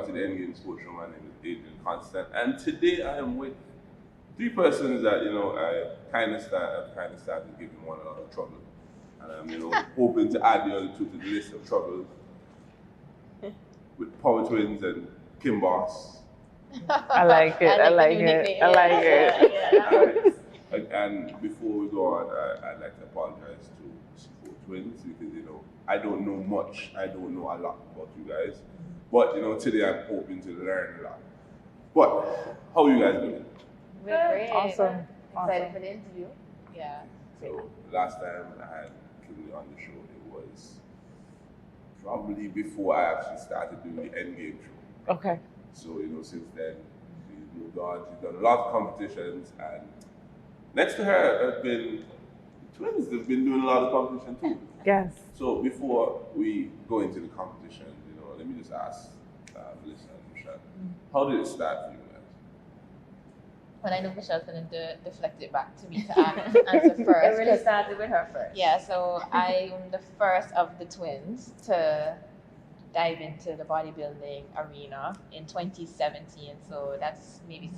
back to the Endgame Sports Show. My name is Adrian Constant, and today I am with three persons that I kind of started giving one a lot of trouble, and I'm hoping to add the other two to the list of troubles with Power Twins and Kim Boss. I like it. I like it. And before we go on, I'd like to apologize to Seaforth Twins because I don't know much. I don't know a lot about you guys. But today I'm hoping to learn a lot. But how are you guys doing? We're great. Awesome. Excited for the interview. Yeah. So last time I had Kimberly on the show, it was probably before I actually started doing the Endgame show. Okay. So since then she's moved on. She's done a lot of competitions, and next to her have been twins. They've been doing a lot of competition too. Yes. So before we go into the competition, let me just ask Melissa and Michelle, how did it start for you guys? Well, I know Michelle's going to deflect it back to me to answer first. It really started with her first. Yeah, so I'm the first of the twins to dive into the bodybuilding arena in 2017. So that's maybe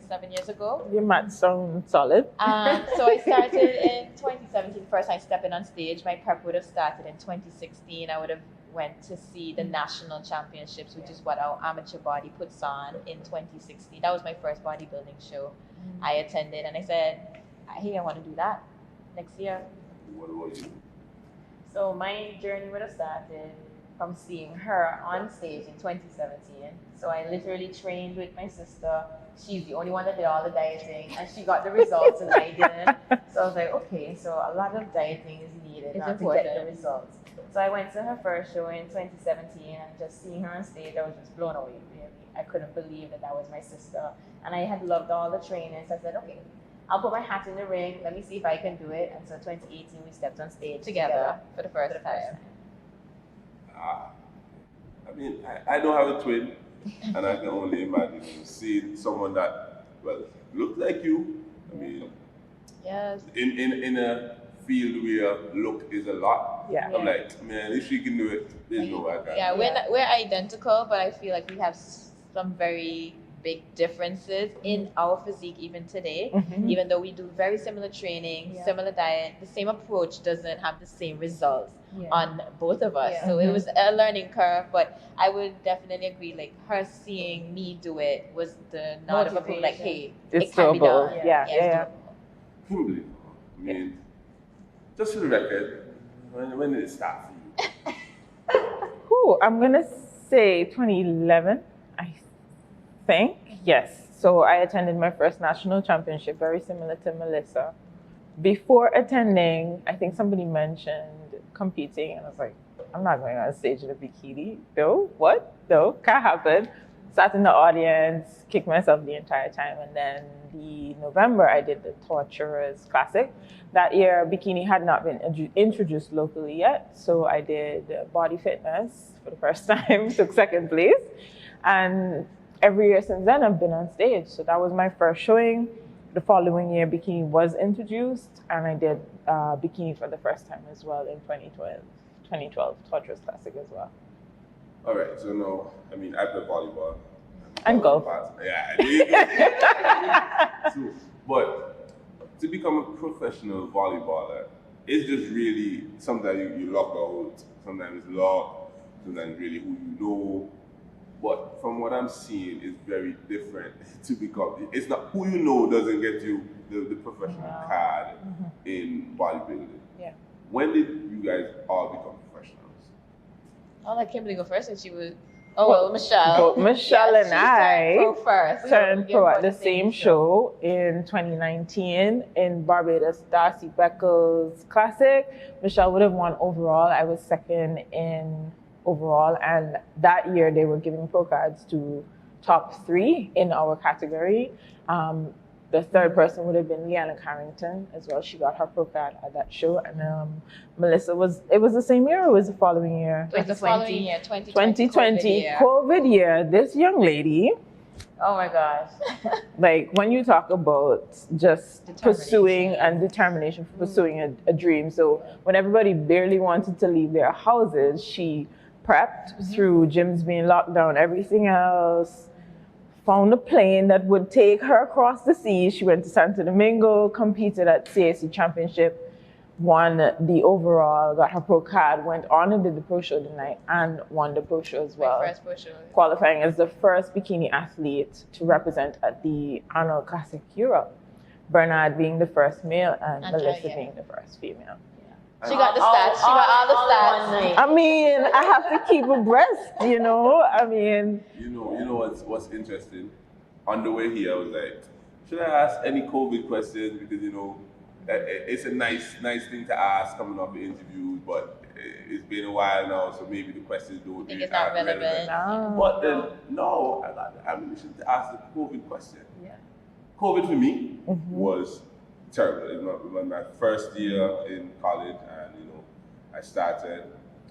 7 years ago. Your math sounds solid. So I started in 2017. First, I stepped in on stage. My prep would have started in 2016. I would have went to see the national championships, which is what our amateur body puts on in 2016. That was my first bodybuilding show I attended, and I said, "Hey, I want to do that next year." What about you? So my journey would have started from seeing her on stage in 2017. So I literally trained with my sister. She's the only one that did all the dieting, and she got the results and I didn't. So I was like, okay, so a lot of dieting is needed to get the results. So I went to her first show in 2017, and just seeing her on stage, I was just blown away, really. I couldn't believe that was my sister. And I had loved all the training, so I said, okay, I'll put my hat in the ring, let me see if I can do it. And so 2018, we stepped on stage together for the first time. I don't have a twin, and I can only imagine seeing someone that, looked like you. Yes. In a field where look is a lot. Yeah. I'm like, man, if she can do it, there's no way I can. Yeah, we're identical, but I feel like we have some very big differences in our physique even today. Even though we do very similar training, similar diet, the same approach doesn't have the same results on both of us. So it was a learning curve, but I would definitely agree, like her seeing me do it was the nod of approval, like, hey, it's it can be doable. done. Yeah. Kimberly, just for the record, when did it start for you? I'm gonna say 2011, I think. Yes. So I attended my first national championship, very similar to Melissa. Before attending, I think somebody mentioned competing, and I was like, I'm not going on stage in a bikini. No, what? No, can't happen. Sat in the audience, kicked myself the entire time, and then the November I did the Torturers Classic. That year, bikini had not been introduced locally yet, so I did body fitness for the first time, took second place, and every year since then I've been on stage. So that was my first showing. The following year, bikini was introduced, and I did bikini for the first time as well in 2012 Torturers Classic as well. All right, so now, I play volleyball. And golf. Yeah. But to become a professional volleyballer, it's just really, sometimes you luck out, sometimes it's luck, sometimes really who you know. But from what I'm seeing, it's very different to become, it's not, who you know doesn't get you the professional card in bodybuilding. Yeah. When did you guys all become professionals? I'll let Kimberly go first, and she would. Michelle. Both Michelle and I turned pro at the same show in 2019 in Barbados, Darcy Beckles Classic. Michelle would have won overall. I was second in overall, and that year they were giving pro cards to top 3 in our category. The third person would have been Leanna Carrington as well. She got her pro card at that show. And Melissa it was the same year or was it the following year? It was the following year, 2020 COVID year. This young lady, oh my gosh. like when you talk about just pursuing and determination for pursuing a dream. So when everybody barely wanted to leave their houses, she prepped through gyms being locked down, everything else. Found a plane that would take her across the sea. She went to Santo Domingo, competed at CAC Championship, won the overall, got her pro card, went on and did the pro show the night, and won the pro show as well. My first pro show. Qualifying as the first bikini athlete to represent at the Arnold Classic Europe. Bernard being the first male and Melissa being the first female. She got the stats. She got all the stats. I mean, I have to keep abreast, you know. I mean, you know what's interesting? On the way here, I was like, should I ask any COVID questions? Because it's a nice thing to ask coming off the interview, but it's been a while now, so maybe the questions don't think it's not relevant. No. But then, no, I got the ammunition to ask the COVID question. Yeah. COVID for me was terrible. It was my first year in college, and I started.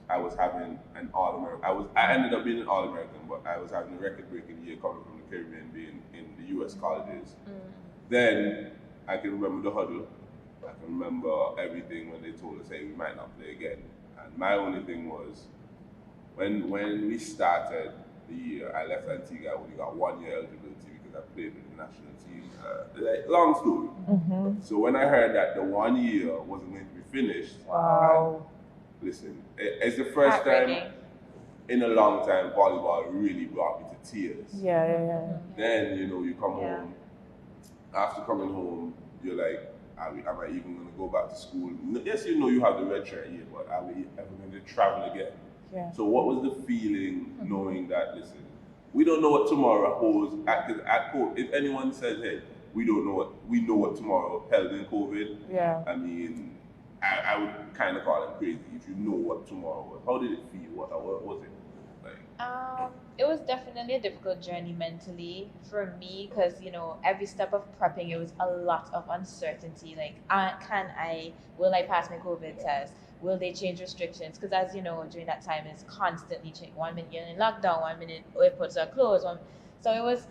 I was having an All-American. I ended up being an All-American, but I was having a record-breaking year coming from the Caribbean, being in the U.S. colleges. Then I can remember the huddle. I can remember everything when they told us, "Hey, we might not play again." And my only thing was, when we started the year, I left Antigua. I only got 1 year eligibility because I played with the national team. Long story. So when I heard that the 1 year wasn't going to be finished, listen, it's the first time in a long time volleyball really brought me to tears. Yeah. Then, you come home. After coming home, you're like, am I even going to go back to school? Yes, you have the red shirt year, but are we ever going to travel again? Yeah. So what was the feeling knowing that, listen, we don't know what tomorrow holds. At court, if anyone says, hey, we know what tomorrow held in COVID, I mean, I would kind of call it crazy if you know what tomorrow was. How did it feel? What was it like? It was definitely a difficult journey mentally for me because, every step of prepping, it was a lot of uncertainty. Like, will I pass my COVID test? Will they change restrictions? Because as you know, during that time, it's constantly changing. 1 minute you're in lockdown, 1 minute airports are closed. So it was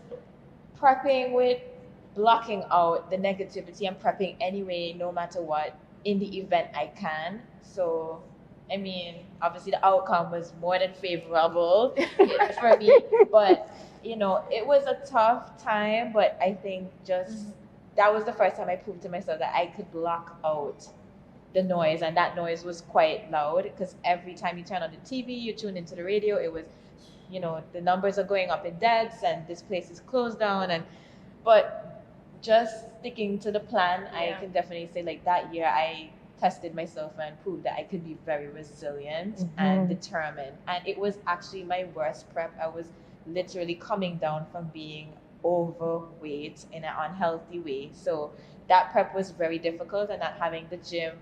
prepping with blocking out the negativity and prepping anyway, no matter what, in the event I can. So, I mean, obviously the outcome was more than favorable for me, but it was a tough time, but I think that was the first time I proved to myself that I could block out the noise, and that noise was quite loud because every time you turn on the TV, you tune into the radio, it was, the numbers are going up in deaths and this place is closed down, but just sticking to the plan, I can definitely say like that year I tested myself and proved that I could be very resilient and determined. And it was actually my worst prep. I was literally coming down from being overweight in an unhealthy way. So that prep was very difficult, and not having the gym,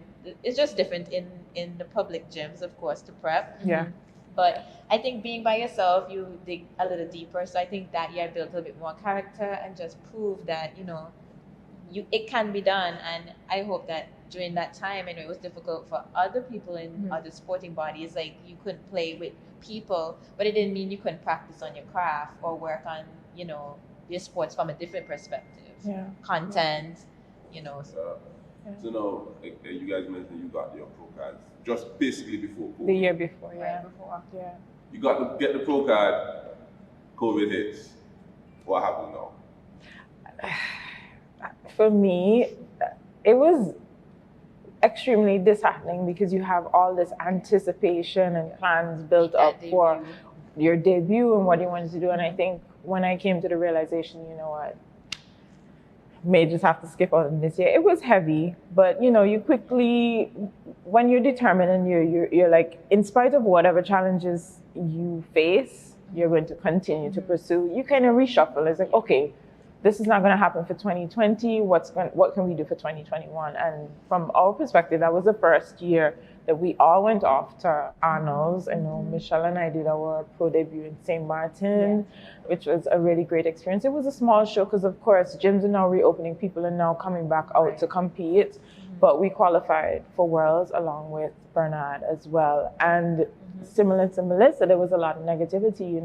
it's just different in the public gyms, of course, to prep. Yeah. But I think being by yourself, you dig a little deeper. So I think that year I built a little bit more character and just proved that, it can be done. And I hope that during that time, I know it was difficult for other people in other sporting bodies, like you couldn't play with people, but it didn't mean you couldn't practice on your craft or work on, your sports from a different perspective. Yeah. Content, So now, you guys mentioned you got your pro cards just basically before COVID. The year before, Right before. Yeah. You got to get the pro card, COVID hits. What happened now? For me, it was extremely disheartening because you have all this anticipation and plans built up for your debut and what you wanted to do. And I think when I came to the realization, you know what, may just have to skip out this year. It was heavy, but you quickly, when you're determined and you're like, in spite of whatever challenges you face, you're going to continue to pursue. You kind of reshuffle. It's like, okay, this is not going to happen for 2020. What can we do for 2021? And from our perspective, that was the first year that we all went off to Arnold's. I know Michelle and I did our pro debut in St. Martin, which was a really great experience. It was a small show because, of course, gyms are now reopening. People are now coming back out to compete. But we qualified for Worlds along with Bernard as well. And similar to Melissa, there was a lot of negativity,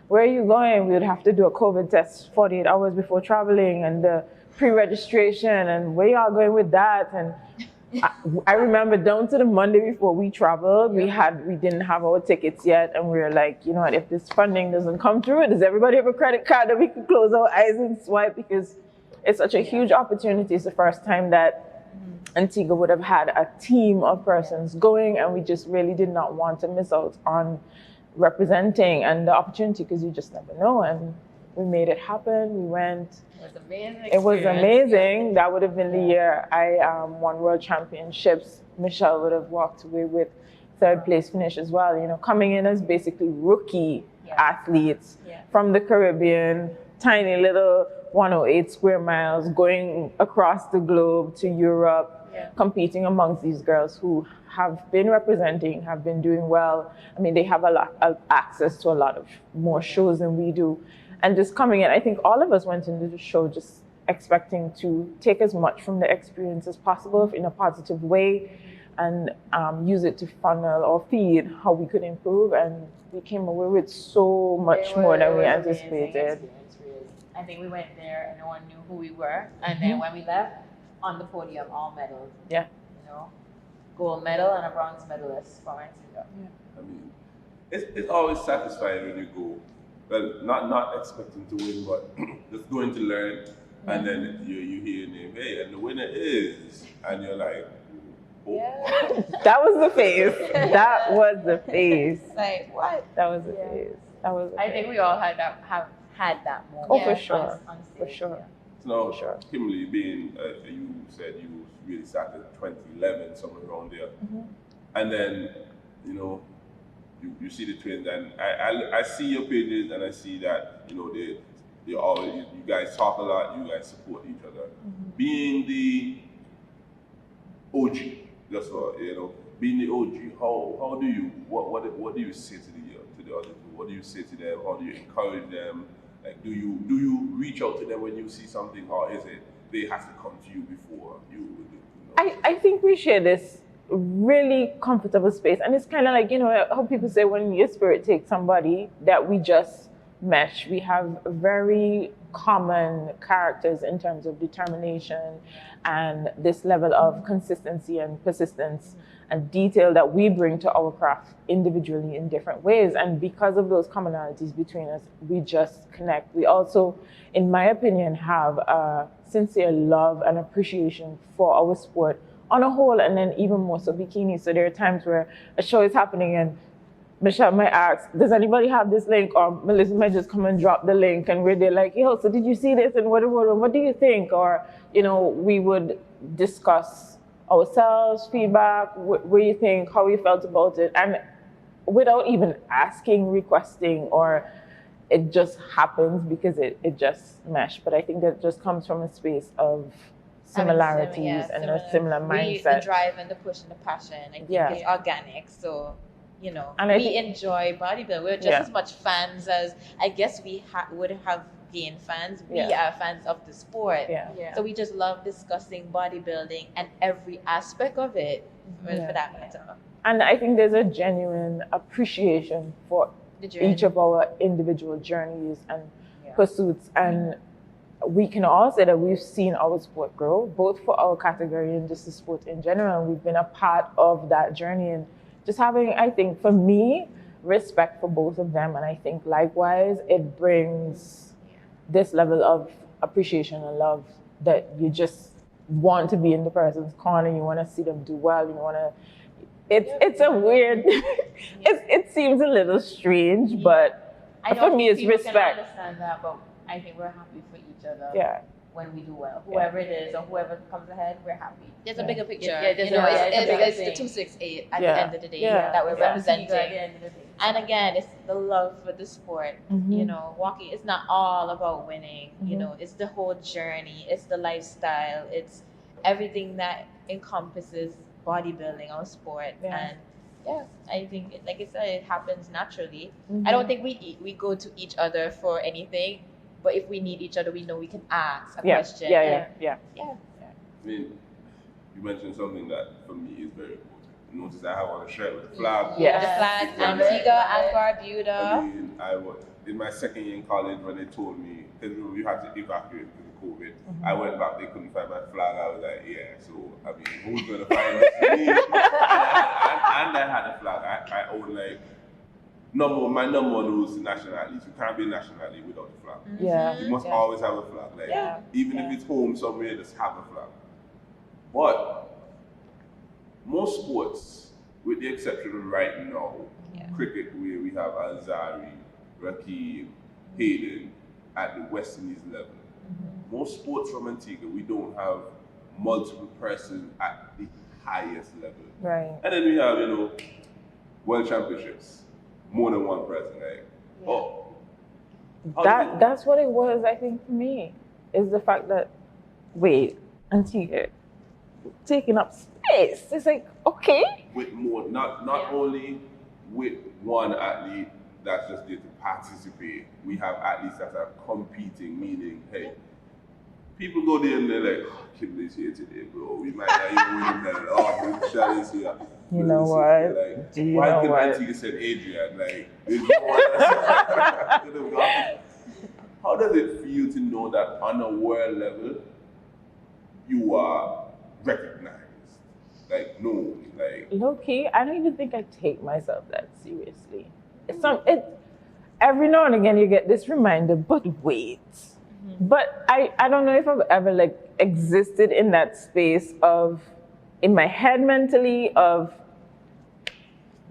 Where are you going? We would have to do a COVID test 48 hours before traveling, and the pre-registration, and where y'all going with that? And I remember down to the Monday before we traveled, we didn't have our tickets yet, and we were like, you know what, if this funding doesn't come through, does everybody have a credit card that we can close our eyes and swipe? Because it's such a huge opportunity. It's the first time that Antigua would have had a team of persons going, and we just really did not want to miss out on representing and the opportunity, because you just never know. And we made it happen. We went. It was amazing. It was amazing. That would have been the year I won world championships. Michelle would have walked away with third place finish as well. You know, coming in as basically rookie athletes from the Caribbean, tiny little 108 square miles, going across the globe to Europe, competing amongst these girls who have been representing, have been doing well. I mean, they have a lot of access to a lot of more shows than we do. And just coming in, I think all of us went into the show just expecting to take as much from the experience as possible in a positive way, and use it to funnel or feed how we could improve. And we came away with so much more than we anticipated. I think we went there and no one knew who we were. And then when we left, on the podium, all medals. Yeah. You know, gold medal and a bronze medalist from Antigua. I mean, it's always satisfying when you go. Well, not expecting to win, but just going to learn, and then you hear your name, hey, and the winner is, and you're like, oh, wow. That was the phase. That was the phase. Like, what? That was the phase. That was. I think we all have had that moment. Oh, for sure. On For stage, sure. So, For sure. Kimberly, being you said you really started 2011, somewhere around there, and then you know. You see the twins, and I see your pages, and I see that you know they always, you guys talk a lot, you guys support each other. Being the OG, just for being the OG, how do you what do you say to the other two? What do you say to them? How do you encourage them? Like, do you reach out to them when you see something, or is it they have to come to you before you? I think we share this really comfortable space, and it's kind of like, you know, how people say when your spirit takes somebody that we just mesh. We have very common characters in terms of determination and this level of consistency and persistence and detail that we bring to our craft individually in different ways. And because of those commonalities between us, we just connect. We also, in my opinion, have a sincere love and appreciation for our sport on a whole, and then even more so bikini. So there are times where a show is happening and Michelle might ask, does anybody have this link? Or Melissa might just come and drop the link, and we're there like, yo, so did you see this? And what do you think? Or, you know, we would discuss ourselves, feedback, what you think, how you felt about it. And without even asking, requesting, or it just happens because it just meshed. But I think that just comes from a space of similarities and a similar mindset. The drive and the push and the passion, I think it's organic. So, you know, and we enjoy bodybuilding. We're just as much fans as I guess we would have gained fans. We are fans of the sport. So we just love discussing bodybuilding and every aspect of it, for that matter. And I think there's a genuine appreciation for each of our individual journeys and pursuits. And we can all say that we've seen our sport grow, both for our category and just the sport in general. And we've been a part of that journey, and just having, I think, for me, respect for both of them. And I think likewise, it brings this level of appreciation and love that you just want to be in the person's corner. You want to see them do well. You want to, it's a weird, it seems a little strange, but for me, it's respect. I understand that, but I think we're happy for each other when we do well. Whoever it is or whoever comes ahead, we're happy. There's a bigger picture. It's the 268 at the end of the day that we're representing. And again, it's the love for the sport. You know, walking, it's not all about winning. You know, it's the whole journey. It's the lifestyle. It's everything that encompasses bodybuilding, our sport. And I think, like I said, it happens naturally. I don't think we go to each other for anything. But if we need each other, we know we can ask a question. I mean, you mentioned something that for me is very important. You notice I have on a shirt with a flag. The flag, Antigua and Barbuda. I mean, I was in my second year in college when they told me, because we had to evacuate because the COVID. I went back, they couldn't find my flag. I was like, yeah, so, I mean, who's going to find this for me? and I had a flag. I own like, my number one rule is national athletes. You can't be a national athlete without a flag. Yeah. You must always have a flag. Like, even if it's home somewhere, just have a flag. But most sports, with the exception of right now, cricket, where we have Azari, Rakeem, Hayden at the West Indies level. Most sports from Antigua, we don't have multiple persons at the highest level. Right. And then we have, world championships, more than one person. Like, that's what it was, I think, for me, is the fact that, wait, Antigua, taking up space. It's like, okay. With more, not only with one athlete that's just there to participate, we have athletes that are competing, meaning, hey, people go there and they're like, oh, Kimberly's here today, bro. We might not even win a medal. Oh, Shadi's here. You know what? Like, Do you why know couldn't what? Antigua send Adrian? Like, there's no one else. How does it feel to know that on a world level, you are recognized? Like, no, like... Low key, I don't even think I take myself that seriously. Every now and again you get this reminder, but wait. But I don't know if I've ever like existed in that space of, in my head mentally, of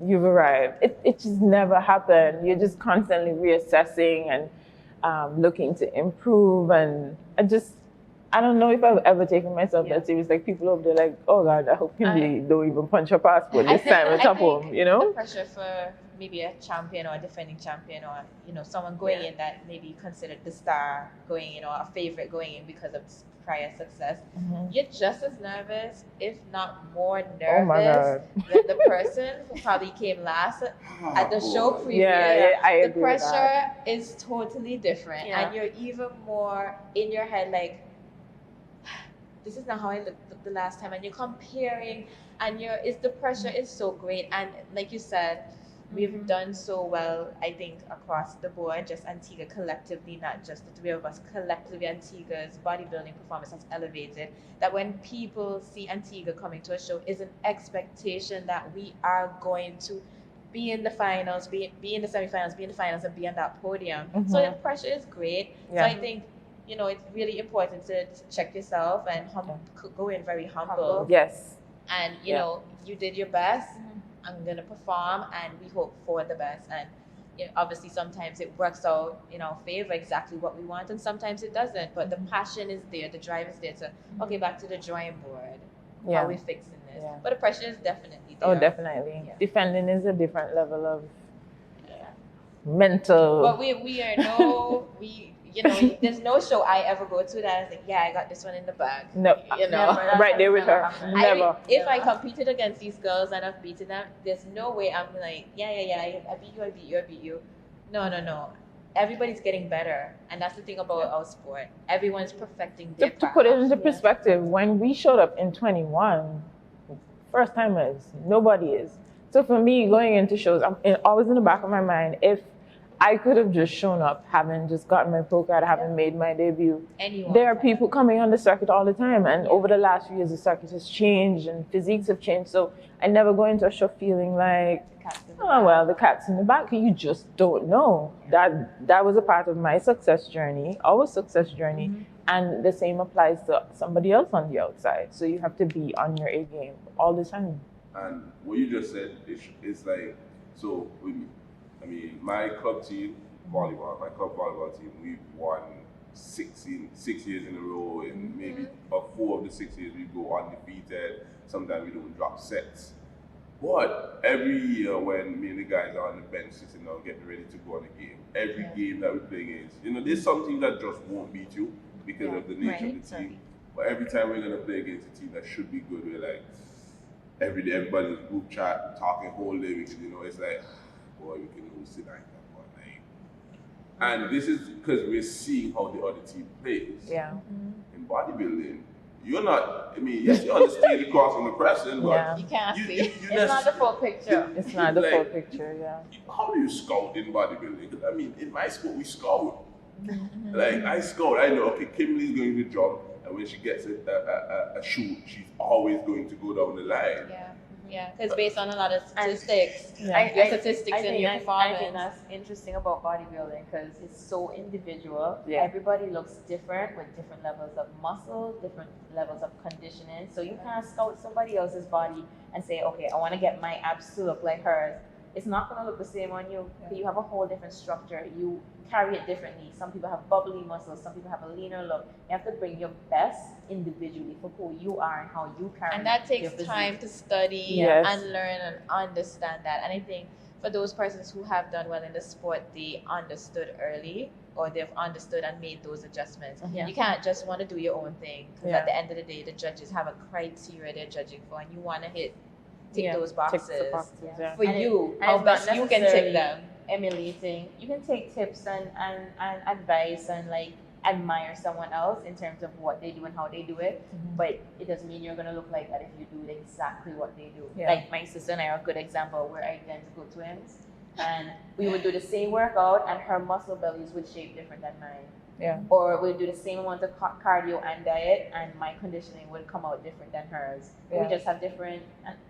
you've arrived. It just never happened. You're just constantly reassessing and looking to improve, and I don't know if I've ever taken myself that serious. Like, people over there like, oh God, I hope Kimberly don't even punch her passport this time at top home, The pressure for maybe a champion or a defending champion, or someone going in that maybe considered the star going in, or a favorite going in because of prior success. You're just as nervous, if not more nervous, than the person who probably came last at the show preview. Yeah, I agree. The pressure is totally different, and you're even more in your head like, this is not how I looked the last time, and you're comparing, and the pressure is so great, and like you said, we've done so well, I think, across the board, just Antigua collectively, not just the three of us, collectively Antigua's bodybuilding performance has elevated, that when people see Antigua coming to a show, is an expectation that we are going to be in the finals, be in the semifinals, be in the finals, and be on that podium. So the pressure is great. So I think, it's really important to check yourself and go in very humble. Yes. And, you did your best. I'm going to perform, and we hope for the best. And obviously sometimes it works out in our favor, exactly what we want, and sometimes it doesn't. But the passion is there, the drive is there to, okay, back to the drawing board. How are we fixing this? But the pressure is definitely there. Oh, definitely. Yeah. Defending is a different level of mental. But we are there's no show I ever go to that I think, I got this one in the bag. No, right there with her. Never. If I competed against these girls and I've beaten them, there's no way I'm like, I beat you. No. Everybody's getting better, and that's the thing about our sport. Everyone's perfecting their craft. To put it into perspective, when we showed up in 21, first timers, nobody is. So for me, going into shows, I'm always in the back of my mind, if I could have just shown up, having just gotten my pro card, having made my debut. There are people coming on the circuit all the time, and over the last few years, the circuit has changed and physiques have changed. So I never go into a show feeling like, the cat's in the back. You just don't know. That was a part of my success journey, our success journey, and the same applies to somebody else on the outside. So you have to be on your A game all the time. And what you just said is like, so my club volleyball team, we've won 6 years in a row, and maybe 4 of the 6 years we go undefeated. Sometimes we don't drop sets. But every year when me and the guys are on the bench sitting down getting ready to go on a game, every game that we play against, there's some teams that just won't beat you because of the nature of the team. But every time we're gonna play against a team that should be good, we're like, every day everybody's group chat, talking whole day, because it's like, boy, we can lose tonight. And this is because we're seeing how the other team plays. Yeah. In bodybuilding, you're not, yes, you're on the stage across from the person, but you can't see. It's not the full picture. It's not the full picture, How do you scout in bodybuilding? Because in my sport, we scout. Like I scout, I know, okay, Kimberly's going to jump, and when she gets a shoot, she's always going to go down the line. Yeah, because based on a lot of statistics, your statistics and your I performance. think that's interesting about bodybuilding because it's so individual. Yeah. Everybody looks different with different levels of muscle, different levels of conditioning. So you can't scout somebody else's body and say, okay, I want to get my abs to look like hers. It's not going to look the same on you. Yeah. You have a whole different structure. You carry it differently. Some people have bubbly muscles. Some people have a leaner look. You have to bring your best individually for who you are and how you carry. And that takes time to study and learn and understand that. And I think for those persons who have done well in the sport, they understood early, or they've understood and made those adjustments. You can't just want to do your own thing, because at the end of the day, the judges have a criteria they're judging for, and you want to tick those boxes. For you, how best you can tick them. Emulating, you can take tips and advice and like admire someone else in terms of what they do and how they do it, but it doesn't mean you're going to look like that if you do exactly what they do. Like my sister and I are a good example. We're identical twins, and we would do the same workout and her muscle bellies would shape different than mine. Or we'd do the same amount of cardio and diet, and my conditioning would come out different than hers. We just have different,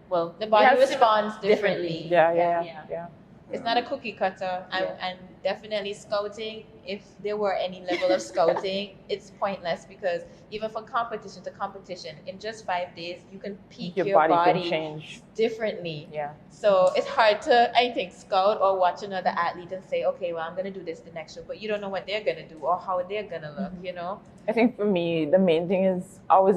well, the body responds differently. Yeah. It's not a cookie cutter, and definitely scouting, if there were any level of scouting, it's pointless, because even from competition to competition, in just 5 days, you can peak your body can change differently. Yeah. So it's hard to, I think, scout or watch another athlete and say, okay, well, I'm going to do this the next show, but you don't know what they're going to do or how they're going to look, you know? I think for me, the main thing is always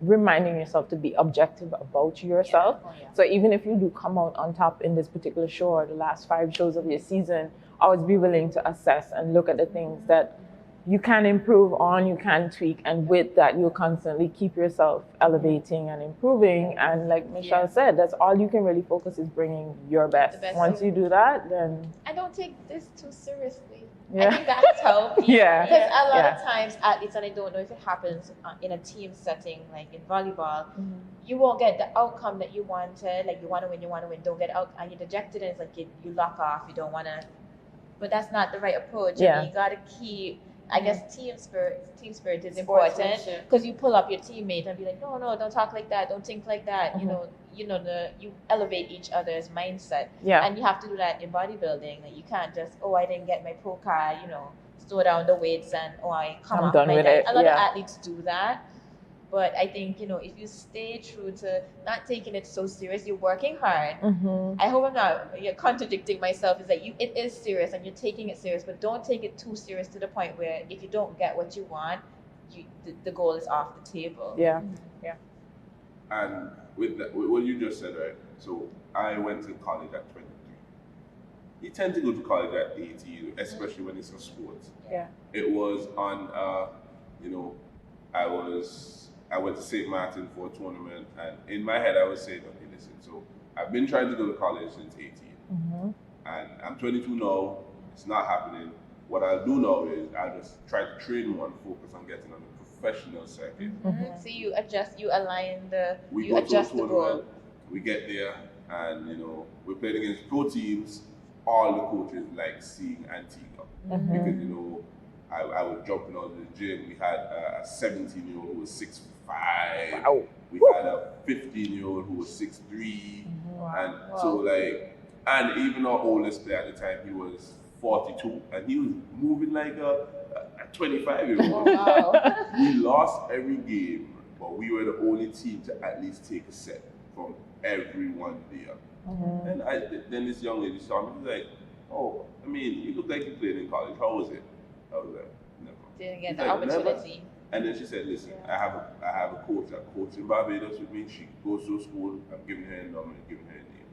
reminding yourself to be objective about yourself. So even if you do come out on top in this particular show or the last 5 shows of your season, always be willing to assess and look at the things that you can improve on, you can tweak, and with that you'll constantly keep yourself elevating and improving. And like Michelle said, that's all you can really focus is bringing your best. Once you do that, then... And don't take this too seriously. I think that's helped. Because a lot of times athletes, and I don't know if it happens in a team setting, like in volleyball, you won't get the outcome that you wanted. Like you want to win, don't get out, and you're dejected, and it's like you lock off, you don't want to. But that's not the right approach. I mean, you got to keep, I guess, team spirit is important, because you pull up your teammate and be like, no, don't talk like that, don't think like that. You elevate each other's mindset. And you have to do that in bodybuilding. Like you can't just, I didn't get my pro card, slow down the weights and I come off my diet. A lot of athletes do that. But I think, if you stay true to not taking it so serious, you're working hard. I hope I'm not contradicting myself, is that it is serious and you're taking it serious, but don't take it too serious to the point where if you don't get what you want, the goal is off the table. And with what you just said, right? So I went to college at 23. You tend to go to college at 18, especially when it's a sport. It was on, I went to St. Martin for a tournament, and in my head I was saying, okay, listen, so I've been trying to go to college since 18, and I'm 22 now, it's not happening. What I'll do now is I'll just try to train more and focus on getting on the professional circuit. So you adjust, you align you adjust the goal. We get there, and we played against pro teams. All the coaches like seeing Antigua, because I was jumping out of the gym. We had a 17-year-old who was 6'5". Wow. We had a 15-year-old who was 6'3". And so and even our oldest player at the time, he was 42, and he was moving like a 25-year-old. We lost every game, but we were the only team to at least take a set from everyone there. And then this young lady saw me, she was like, you look like you played in college. How was it? I was like, never. Didn't get the opportunity. And then she said, listen, I have a coach that coaches in Barbados with me. She goes to school. I'm giving her a number and giving her a name.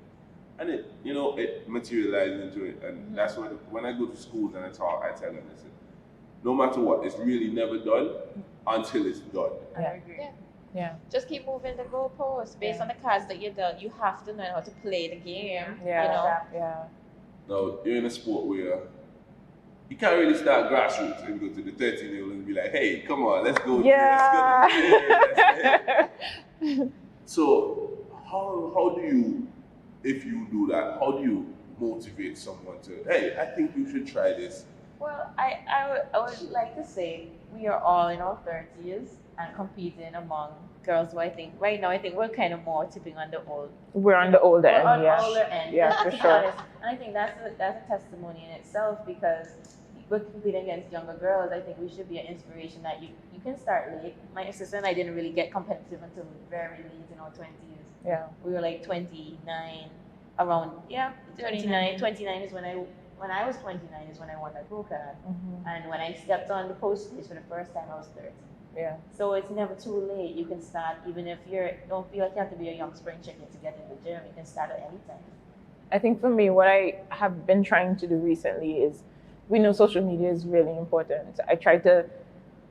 And it materialized into it. And that's when I go to schools and I talk, I tell them, listen, no matter what, it's really never done until it's done. I agree. Just keep moving the goalposts based on the cards that you're dealt. You have to know how to play the game. Now, you're in a sport where you can't really start grassroots and go to the 13-year-old and be like, hey, come on, let's go. So how do you, if you do that, how do you motivate someone to, hey, I think you should try this, Well, I would like to say we are all in our 30s and competing among girls who I think right now we're kind of more tipping on the old. We're on the older We're on end, the yeah. older end. Yeah, to for be sure. honest. And I think that's a testimony in itself because we're competing against younger girls. I think we should be an inspiration that you can start late. My sister and I didn't really get competitive until very late in our 20s. Yeah. We were like 29, around 29 is when I was 29 is when I won that pro card. And when I stepped on the post stage for the first time, I was 30. Yeah. So it's never too late. You can start even if don't feel like you have to be a young spring chicken to get in the gym. You can start at any time. I think for me, what I have been trying to do recently is, we know social media is really important. I try to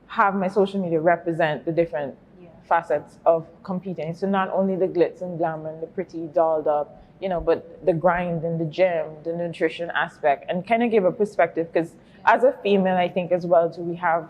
have my social media represent the different facets of competing. So not only the glitz and glamour and the pretty dolled up, but the grind in the gym, the nutrition aspect, and kind of give a perspective. Because as a female, I think as well too, we have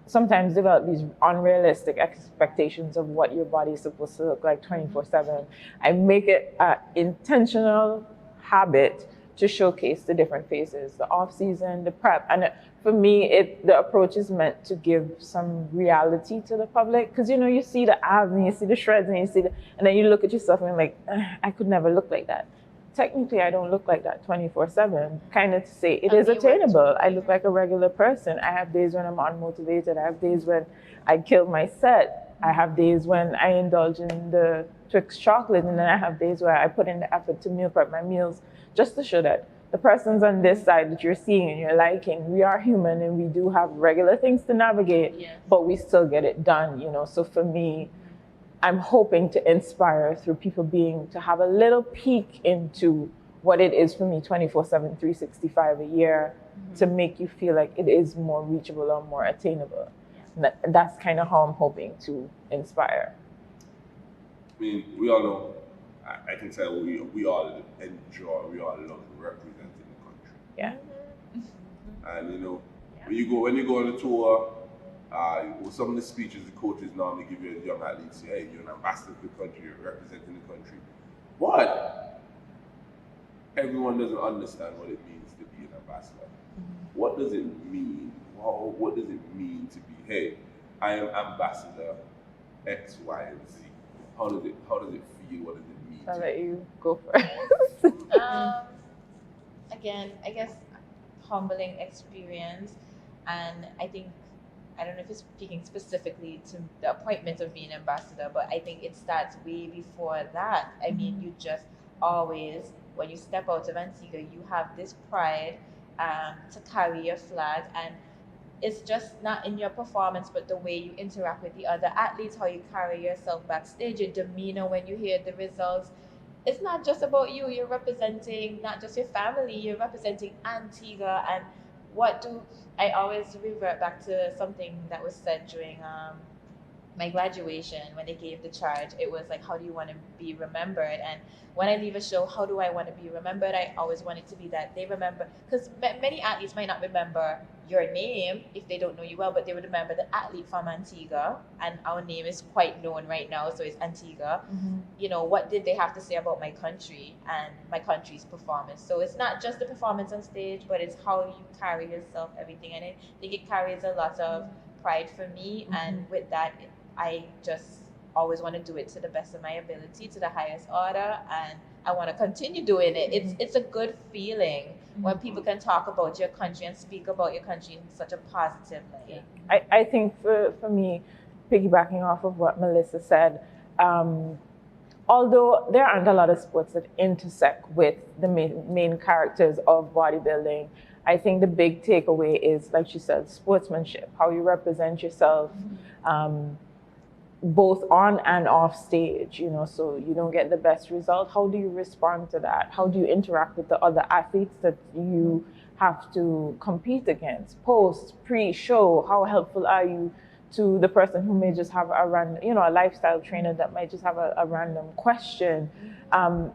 sometimes develop these unrealistic expectations of what your body is supposed to look like 24/7. I make it an intentional habit to showcase the different phases, the off season, the prep. And for me, the approach is meant to give some reality to the public. Because, you see the abs and you see the shreds and and then you look at yourself and you're like, I could never look like that. Technically, I don't look like that 24/7. Kind of to say it is attainable. I look like a regular person. I have days when I'm unmotivated. I have days when I kill my set. I have days when I indulge in the Twix chocolate, and then I have days where I put in the effort to meal prep my meals, just to show that the persons on this side that you're seeing and you're liking, we are human and we do have regular things to navigate, but we still get it done, So for me, I'm hoping to inspire through people to have a little peek into what it is for me 24/7, 365 a year, to make you feel like it is more reachable or more attainable. That's kind of how I'm hoping to inspire. I mean, we all know, I can tell we all enjoy, we all love representing the country. Yeah. And when you go on the tour, some of the speeches the coaches normally give you as young athletes, say, hey, you're an ambassador for the country, you're representing the country. But everyone doesn't understand what it means to be an ambassador. What does it mean? What does it mean to be, hey, I am ambassador X, Y, and Z? How does it feel? What does it mean? I'll let you go first. Again, I guess humbling experience, and I don't know if it's speaking specifically to the appointment of being ambassador, but I think it starts way before that. I mean, you just always, when you step out of Antigua, you have this pride to carry your flag, and it's just not in your performance, but the way you interact with the other athletes, how you carry yourself backstage, your demeanor when you hear the results. It's not just about you. You're representing not just your family, you're representing Antigua. And I always revert back to something that was said during my graduation when they gave the charge. It was like, how do you want to be remembered? And when I leave a show, how do I want to be remembered? I always want it to be that they remember, because many athletes might not remember your name if they don't know you well, but they would remember the athlete from Antigua, and our name is quite known right now, so it's Antigua. What did they have to say about my country and my country's performance? So it's not just the performance on stage, but it's how you carry yourself, everything. And I think it carries a lot of pride for me, and with that, I just always want to do it to the best of my ability, to the highest order, and I want to continue doing it. It's a good feeling when people can talk about your country and speak about your country in such a positive light. I think for me, piggybacking off of what Melissa said, although there aren't a lot of sports that intersect with the main characters of bodybuilding, I think the big takeaway is, like she said, sportsmanship, how you represent yourself, both on and off stage, so you don't get the best result. How do you respond to that? How do you interact with the other athletes that you have to compete against? Post, pre-show, how helpful are you to the person who may just have a random, a lifestyle trainer that might just have a random question?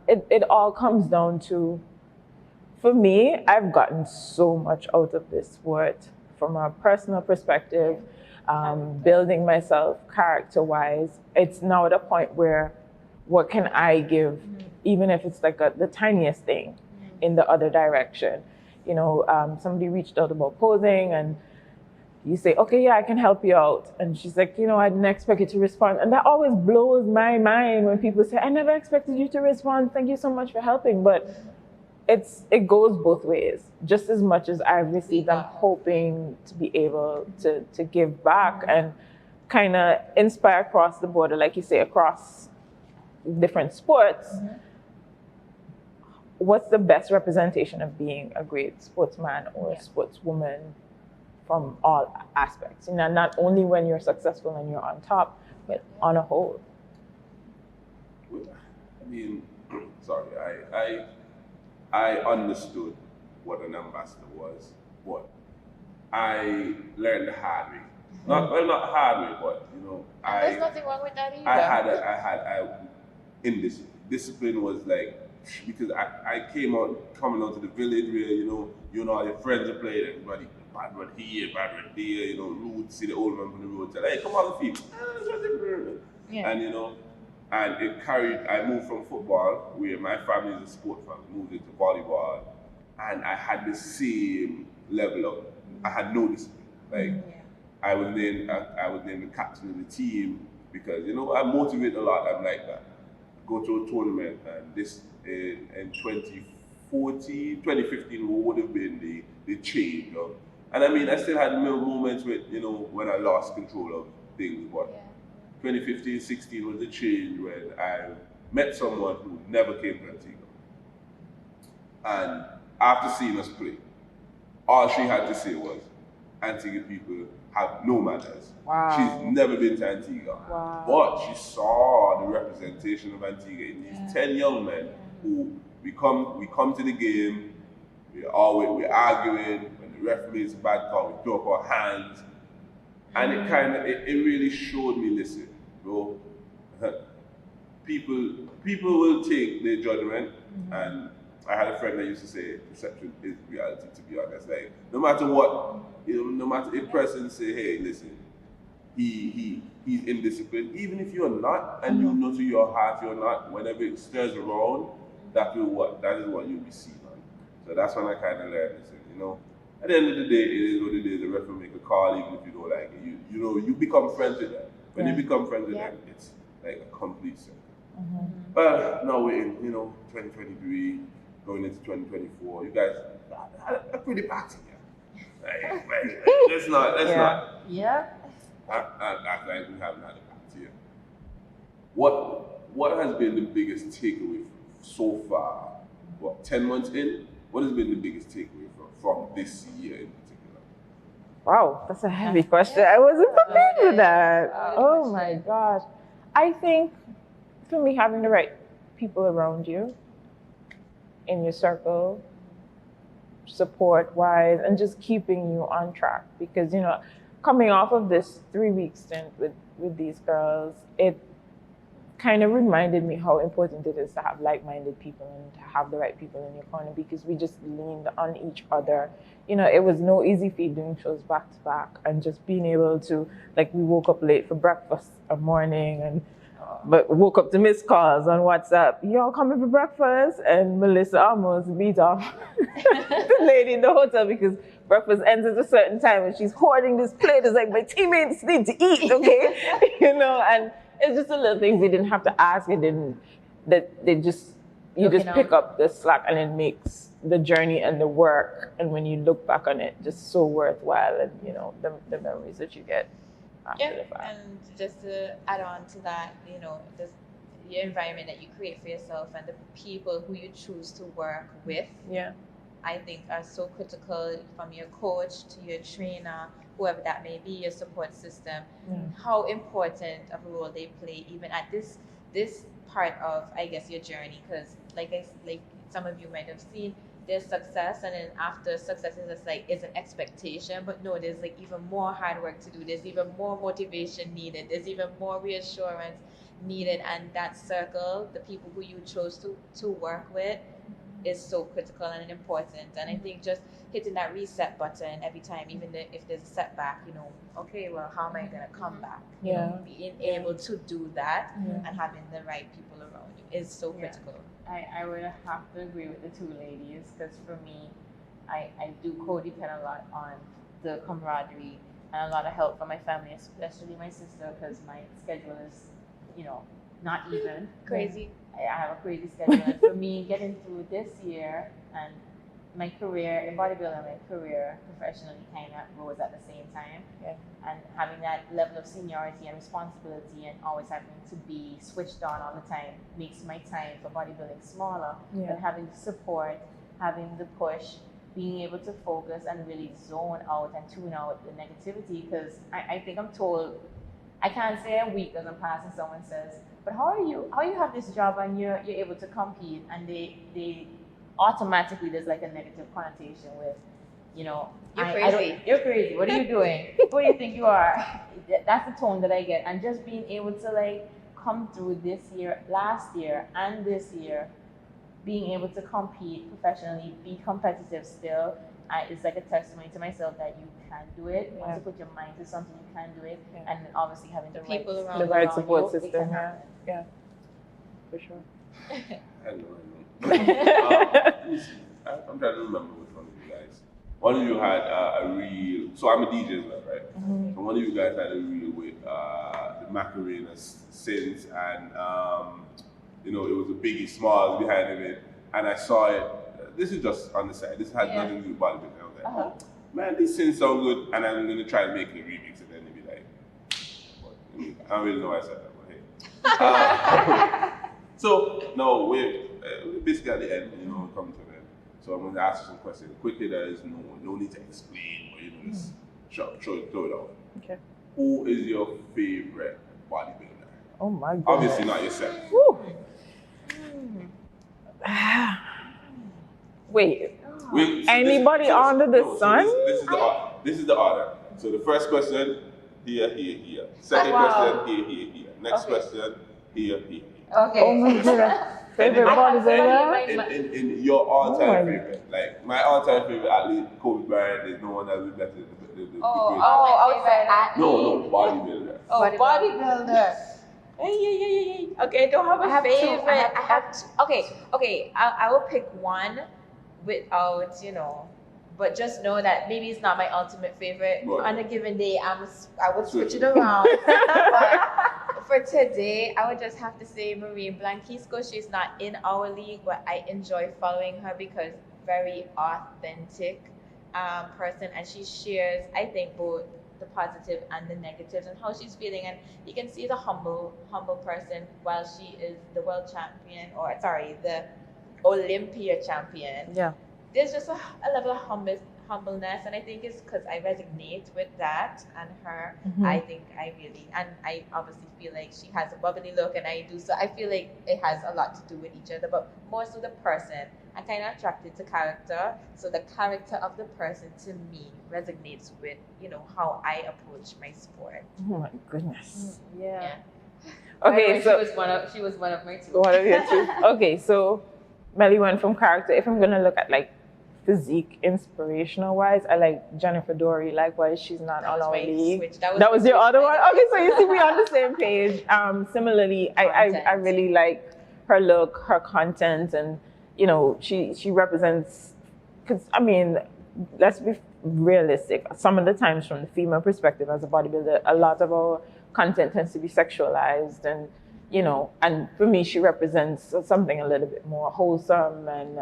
It all comes down to, for me, I've gotten so much out of this sport from a personal perspective, building myself character-wise. It's now at a point where, what can I give, even if it's like the tiniest thing in the other direction? somebody reached out about posing, and you say, okay, yeah, I can help you out. And she's like, I didn't expect you to respond. And that always blows my mind when people say, I never expected you to respond. Thank you so much for helping. But it goes both ways. Just as much as I've received, I'm hoping to be able to give back and kind of inspire across the border, like you say, across different sports. What's the best representation of being a great sportsman or a sportswoman from all aspects? Not only when you're successful and you're on top, but on a whole. I mean, sorry, I understood what an ambassador was, but I learned the hard way. Not hard way, but there's nothing wrong with that either. Discipline was like, because I coming out to the village where all your friends are playing, everybody bad one here, bad one there, rude, see the old man on the road, tell, hey, come on the field. And and it carried, I moved from football, where my family is a sport family, moved into volleyball, and I had the same level of, I had no discipline. Like, I was named the captain of the team because, I motivate a lot, I'm like that. Go to a tournament, and this in 2015 would have been the change of, and I mean, I still had moments with, when I lost control of things, but 2015, 16 was the change when I met someone who never came to Antigua. And after seeing us play, all she had to say was, Antigua people have no manners. Wow. She's never been to Antigua. Wow. But she saw the representation of Antigua in these 10 young men who we come to the game, we're arguing, when the ref makes a bad call, we throw up our hands. And it really showed me, listen, bro, people will take their judgment, and I had a friend that used to say, perception is reality, to be honest. Like, no matter what, no matter if person say, hey, listen, he's indisciplined, even if you're not, and you know to your heart you're not, whenever it stirs around, that is what you'll be seen on. So that's when I kind of learned, listen, at the end of the day, it is what it is. The ref will make a call, even if you don't like it. You become friends with them. When you become friends with them, it's like a complete circle. But now we're in, 2023, going into 2024. You guys had a pretty party here. Let's not. Yeah. Act like we haven't had a party here. What has been the biggest takeaway so far? 10 months in? What has been the biggest takeaway from this year in particular? Wow, that's a heavy question. I wasn't prepared for that. Oh my gosh. I think for me, having the right people around you in your circle, support-wise, and just keeping you on track. Because, coming off of this 3-week stint with these girls, it kind of reminded me how important it is to have like-minded people and to have the right people in your corner, because we just leaned on each other. It was no easy feat doing shows back to back, and just being able to, like, we woke up late for breakfast a morning, but woke up to missed calls on WhatsApp. Y'all coming for breakfast? And Melissa almost beat off the lady in the hotel because breakfast ends at a certain time, and she's hoarding this plate. It's like, my teammates need to eat, okay? And it's just the little things we didn't have to ask. You just pick up the slack, and it makes the journey and the work, and when you look back on it, just so worthwhile, and the memories that you get after the fact. And just to add on to that, the environment that you create for yourself and the people who you choose to work with, I think are so critical, from your coach to your trainer, whoever that may be, your support system, how important of a role they play even at this part of, I guess, your journey. Because like some of you might have seen, there's success, and then after success is an expectation, but no, there's like even more hard work to do. There's even more motivation needed. There's even more reassurance needed, and that circle, the people who you chose to work with, is so critical and important. And I think just hitting that reset button every time, even if there's a setback, okay, well, how am I going to come back? Being able to do that and having the right people around you is so critical. I would have to agree with the two ladies, because for me, I do co-depend a lot on the camaraderie and a lot of help from my family, especially my sister, because my schedule is, not even. Crazy. I have a crazy schedule. And for me, getting through this year and my career in bodybuilding, my career professionally kind of rose at the same time. Yeah. And having that level of seniority and responsibility and always having to be switched on all the time makes my time for bodybuilding smaller. Yeah. But having the support, having the push, being able to focus and really zone out and tune out the negativity, because I think I'm told, I can't say I'm weak because I'm passing, someone says, but how you have this job and you're able to compete, and they automatically, there's like a negative connotation with, You're crazy. You're crazy. What are you doing? Who do you think you are? That's the tone that I get. And just being able to like come through this year, last year, and this year, being able to compete professionally, be competitive still, it's like a testimony to myself that you can do it. Once you put your mind to something, you can do it. Yeah. And then obviously having the people around the you. right support you, it system. can happen. Yeah, for sure. I know. I'm trying to remember which one of you guys. One of you had a reel. So I'm a DJ as well, right? Mm-hmm. And one of you guys had a reel with the Macarena sins, and it was a Biggie Smalls behind it, and I saw it. This is just on the side. This has nothing to do with bodybuilding. I was like, oh, man, these sins sound good, and I'm gonna try and make a remix, and then it'd be like, I don't really know why I said that, but hey. So no, we're basically at the end. We come to the end. So I'm going to ask you some questions. Quickly, there is no need to explain, or just throw it out. Okay. Who is your favorite bodybuilder? Oh my God. Obviously not yourself. Wait. Anybody under the sun? This is the order. So the first question, here. Second question, here. Next question, here. Okay. Oh my God. Favorite bodybuilder? In your all-time favorite. Like, my all-time favorite athlete, Kobe Bryant, there's no one else is better than the greatest. No, bodybuilder. Oh, bodybuilder. Hey. Okay, I don't have a favorite. I have two. Okay. I will pick one without, but just know that maybe it's not my ultimate favorite. Right. On a given day, I would switch it around. But for today, I would just have to say Marie Blanquisco. She's not in our league, but I enjoy following her because very authentic person, and she shares, I think, both the positive and the negatives and how she's feeling. And you can see the humble person while she is the world champion, the Olympia champion. Yeah. There's just a level of humbleness, and I think it's because I resonate with that and her. Mm-hmm. I think I obviously feel like she has a bubbly look, and I do, so I feel like it has a lot to do with each other, but more so the person. I'm kind of attracted to character, so the character of the person to me resonates with how I approach my sport. Oh my goodness. Yeah. Okay, so she was one of my two. One of your two. Okay, so Melly went from character. If I'm gonna look at like physique inspirational wise, I like Jennifer Dory. Likewise, she's not on our league. That was your other one? Okay, so you see we're on the same page. Similarly, I really like her look, her content, and she represents, because let's be realistic. Some of the times from the female perspective as a bodybuilder, a lot of our content tends to be sexualized, and and for me, she represents something a little bit more wholesome and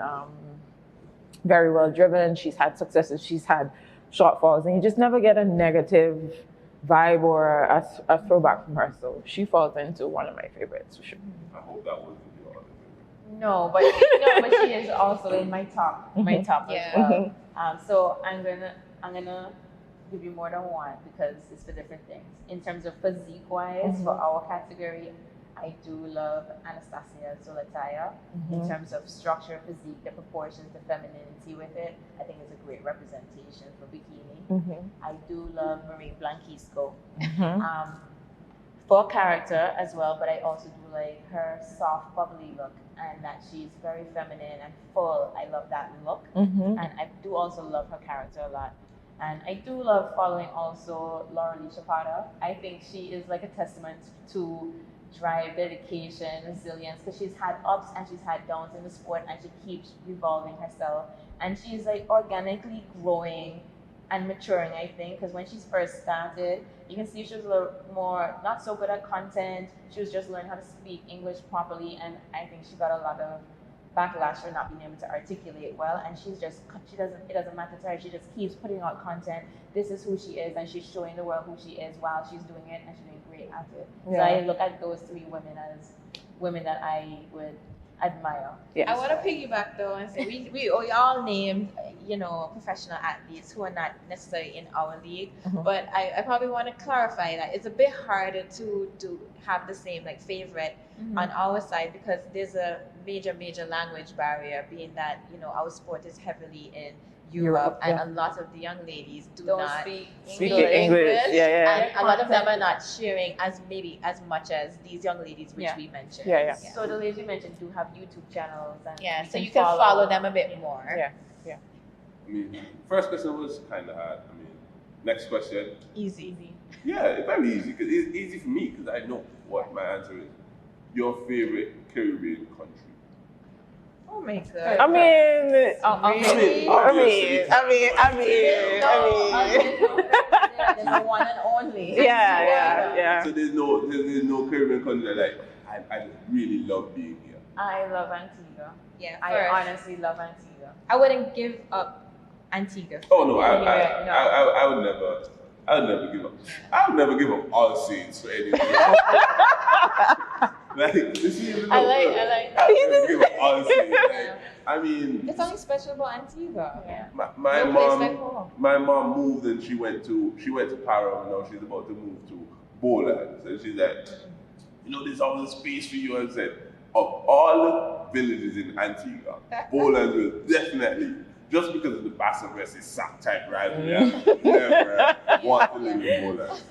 very well driven. She's had successes, she's had shortfalls, and you just never get a negative vibe or a throwback from her. So she falls into one of my favorites for sure. I hope that wasn't your other favorite. No, but she is also in my top as well. So I'm gonna give you more than one because it's for different things. In terms of physique wise, for our category, I do love Anastasia Zolotaia. In terms of structure, physique, the proportions, the femininity with it, I think it's a great representation for bikini. I do love Marie Blanquisco. For character as well, but I also do like her soft, bubbly look, and that she's very feminine and full. I love that look. And I do also love her character a lot. And I do love following also Laura Lee Chapada. I think she is like a testament to drive, dedication, resilience, because she's had ups and she's had downs in the sport, and she keeps revolving herself, and she's like organically growing and maturing, I think, because when she first started, you can see she was a little more not so good at content. She was just learning how to speak English properly, and I think she got a lot of backlash for not being able to articulate well, and it doesn't matter to her. She just keeps putting out content. This is who she is, and she's showing the world who she is while she's doing it, and she's doing great at it. So I look at those three women as women that I would admire. Yes. I want to piggyback though and say we all named, professional athletes who are not necessarily in our league, but I probably want to clarify that it's a bit harder to have the same like favorite on our side, because there's a major language barrier, being that our sport is heavily in Europe, and a lot of the young ladies don't not speak English. And a lot of them are not sharing as much as these young ladies, which we mentioned. So the ladies you mentioned do have YouTube channels, and so you can follow them a bit more. I mean, first question was kind of hard. I mean, next question. Easy. Yeah, very easy, because it's easy for me, because I know what my answer is. Your favorite Caribbean country? Oh my God. I mean, there's a one and only. Yeah. So there's no Caribbean country that I really love being here. I love Antigua. Yeah, I honestly love Antigua. I wouldn't give up Antigua. Oh no, I would never give up. I would never give up all Saints for anything. I like that. Give up all Saints. I mean, it's only special about Antigua. Yeah. My mom moved, and she went to Para, and now she's about to move to Bowlands, and she's like, there's always a space for you. And said, of all the villages in Antigua, Bowlands will definitely, just because of the Bassam versus Sack type rivalry, never want to live in Bowlands.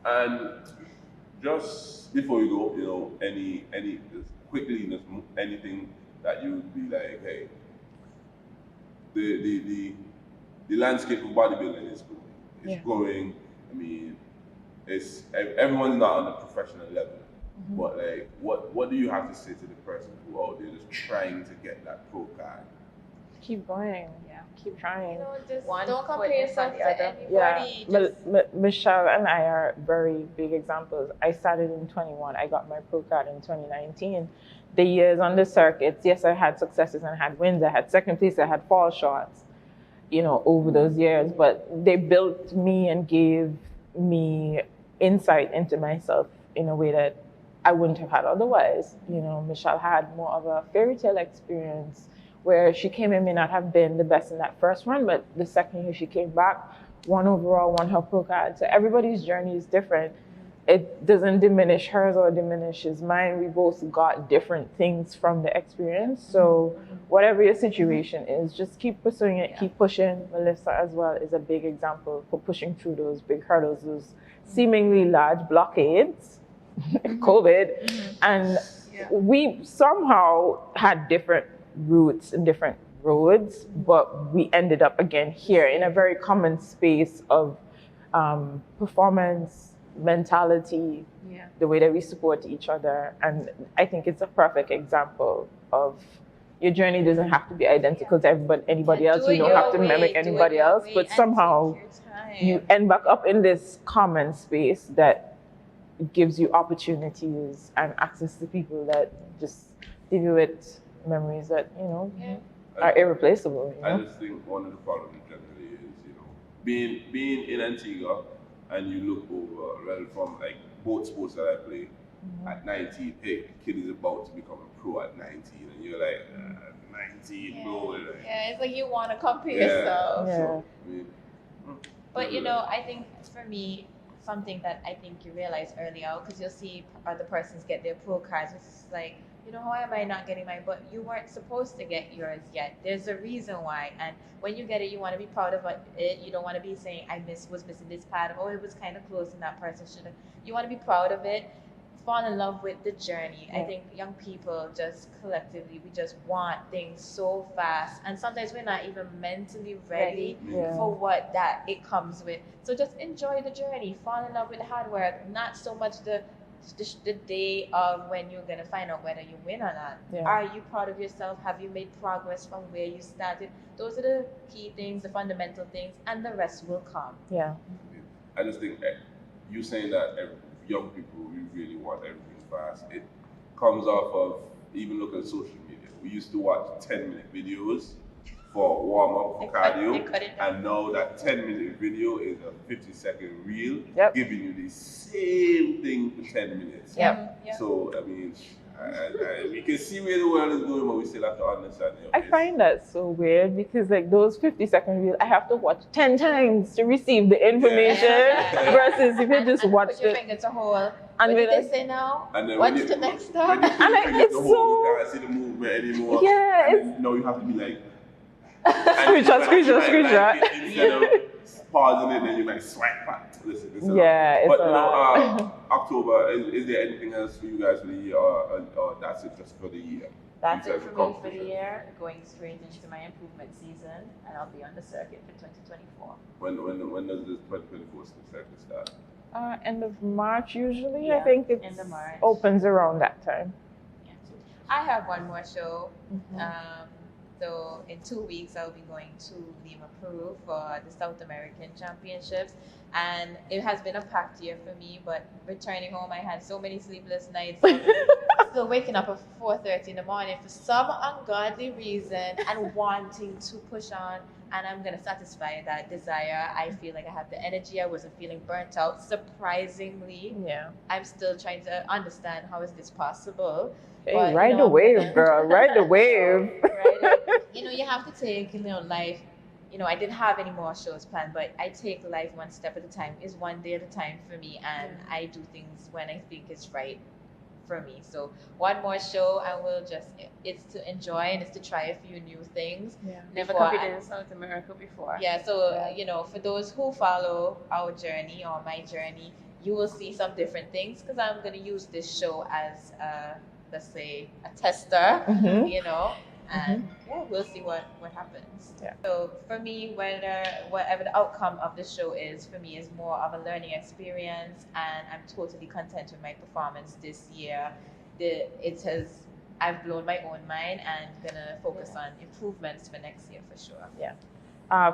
And just before you go, any quickly, anything that you would be like, hey, the landscape of bodybuilding is growing. It's growing. I mean, everyone's not on the professional level, but like, what do you have to say to the person who out there just trying to get that pro card? Keep going. Keep trying. Just don't compare yourself to anybody. Michelle and I are very big examples. I started in 21. I got my pro card in 2019. The years on the circuits, yes, I had successes and I had wins. I had second place. I had fall shots, over those years. But they built me and gave me insight into myself in a way that I wouldn't have had otherwise. Michelle had more of a fairy tale experience, where she came in, may not have been the best in that first run, but the second year she came back, won overall, won her pro card. So everybody's journey is different. It doesn't diminish hers or diminishes mine. We both got different things from the experience. So whatever your situation is, just keep pursuing it, keep pushing. Melissa as well is a big example for pushing through those big hurdles, those seemingly large blockades, COVID. And we somehow had different routes and different roads, but we ended up again here in a very common space of performance, mentality, the way that we support each other. And I think it's a perfect example of your journey doesn't have to be identical to anybody else. You don't have to mimic anybody else, but somehow you end back up in this common space that gives you opportunities and access to people that just leave you with memories that are irreplaceable. I just think one of the problems generally is being in Antigua, and you look over from like both sports that I play at 19. Hey, kid is about to become a pro at 19, and you're like 19, bro. Like, it's like you want to compare yourself. So, but I think for me, something that I think you realize early out, because you'll see other persons get their pro cards, it's like, why am I not getting mine? But you weren't supposed to get yours yet. There's a reason why. And when you get it, you want to be proud of it. You don't want to be saying, was missing this part. It was kind of close and that person should have. You want to be proud of it. fall in love with the journey. I think young people just collectively, we just want things so fast, and sometimes we're not even mentally ready for what that it comes with. So just enjoy the journey, fall in love with the hard work, not so much the day of when you're going to find out whether you win or not. Are you proud of yourself? Have you made progress from where you started? Those are the key things, the fundamental things, and the rest will come. I just think you saying that young people, we really want everything fast. It comes off of, even look at social media. We used to watch 10-minute videos for warm-up, for cardio, and now that 10-minute video is a 50-second reel, giving you the same thing for 10 minutes. So, I mean, we can see where the world is going, but we still have to understand it. I find that so weird because like those 50-second reels, I have to watch 10 times to receive the information versus if you just watch put your finger to hold. And what did they say now? What's the next step? And it's so... You can't see the movement anymore. No, you have to be like... Screenshot. Instead of pausing it, then you might swipe back. Listen, it's a lot. October, is there anything else for you guys for the year, or that's it just for the year? That's it for me for the year. Going straight into my improvement season, and I'll be on the circuit for 2024. When does this 2024 circuit start? End of March usually. I think it end of March. Opens around that time. I have one more show. So in 2 weeks, I'll be going to Lima, Peru for the South American Championships. And it has been a packed year for me, but returning home, I had so many sleepless nights. Still waking up at 4:30 in the morning for some ungodly reason and wanting to push on. And I'm going to satisfy that desire. I feel like I have the energy. I wasn't feeling burnt out. Surprisingly, I'm still trying to understand how is this possible. Hey, but, ride the wave, girl. Ride the wave. You have to take, life. I didn't have any more shows planned, but I take life one step at a time. Is one day at a time for me, and I do things when I think it's right for me. So one more show, I will it's to enjoy and it's to try a few new things. Never competed in South America before. For those who follow our journey or my journey, you will see some different things because I'm going to use this show as let's say a tester, and we'll see what happens. So for me, whatever the outcome of the show is, for me is more of a learning experience, and I'm totally content with my performance this year. I've blown my own mind and gonna focus on improvements for next year for sure.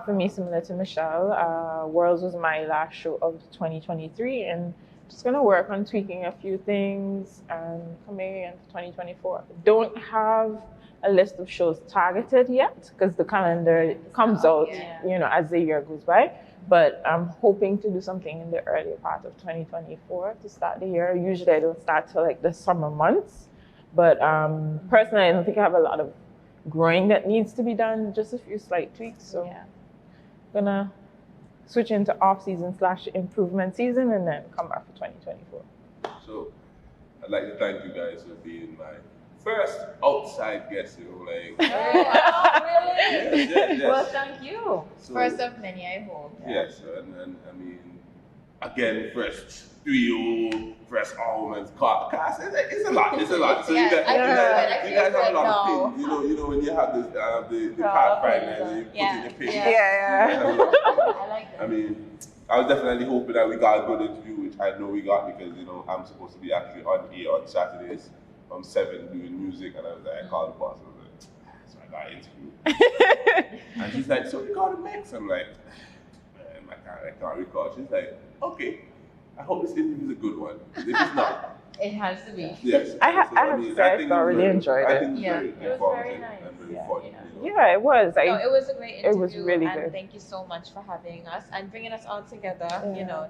For me, similar to Michelle, Worlds was my last show of 2023, and just gonna work on tweaking a few things and coming into 2024. Don't have a list of shows targeted yet because the calendar comes out, as the year goes by. But I'm hoping to do something in the earlier part of 2024 to start the year. Usually I don't start till like the summer months. But personally, I don't think I have a lot of growing that needs to be done, just a few slight tweaks. So gonna switch into off-season / improvement season and then come back for 2024. So I'd like to thank you guys for being my first outside guest, really? Yes. Well, thank you. So, first of many, I hope. Yes, and I mean, again, first 3-year-old, first woman's cast. It's a lot. It's a lot. So you guys have a lot of things. You know when you have this the card finance and you put in the pin. I like that. I mean, I was definitely hoping that we got a good interview, which I know we got because I'm supposed to be actually on air on Saturdays from 7 doing music, and I was like, I called the boss. I was like, so I got an interview. And she's like, so you got a mix? I'm like, man, I can't record. She's like, okay, I hope this interview is a good one. If it's not, it has to be. Yes. I have to say I thoroughly enjoyed it. I think it was very nice. And very fun. Yeah, it was. It was a great interview. It was really good. And thank you so much for having us and bringing us all together. Yeah,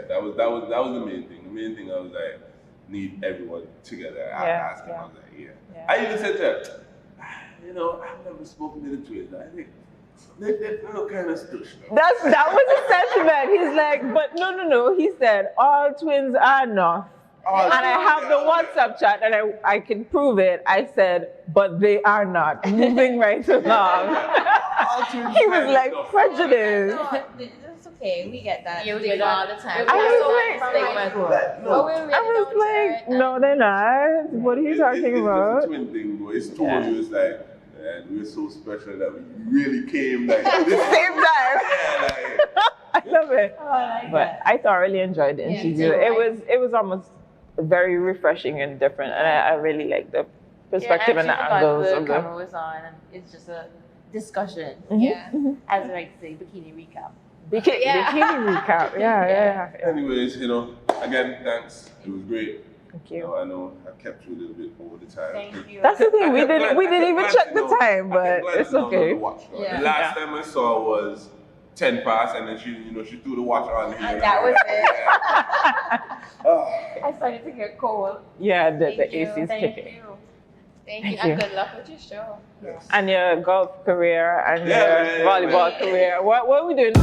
that was the main thing. The main thing I was like, need everyone together. I asked him, I was like, I even said to her, I've never spoken to the twins. I think they're kind of stush. That was the sentiment. He's like, but no. He said, all twins are not. And I have the WhatsApp chat, and I can prove it. I said, but they are not. Moving right along. He was like, prejudice. No, it's okay. We get that. You stigma get all that. the time. I was like, no, they're not. What are you talking about? It's just a twin thing, bro. It's two of you. It's like, man, we're so special that we really came like at the same time. Yeah, like, I love it. Oh, I like But that. I thoroughly enjoyed the interview. It was almost very refreshing and different, and I really like the perspective and the angles the of the camera was on, and it's just a discussion. Yeah. As I like to say, bikini recap. bikini recap. Yeah. anyways, again, thanks. It was great. Thank you. I know I kept you a little bit over the time. Thank you. That's the thing. We didn't even check the time, but it's okay. Yeah. The last time I saw was 10 past, and then she threw the watch on here. And that was it. I started to get cold. Yeah, the Thank you. AC is Thank kicking. you. Thank Thank you. you. And good luck with your show. Yes. And your golf career and Yeah, your volleyball career. What are we doing?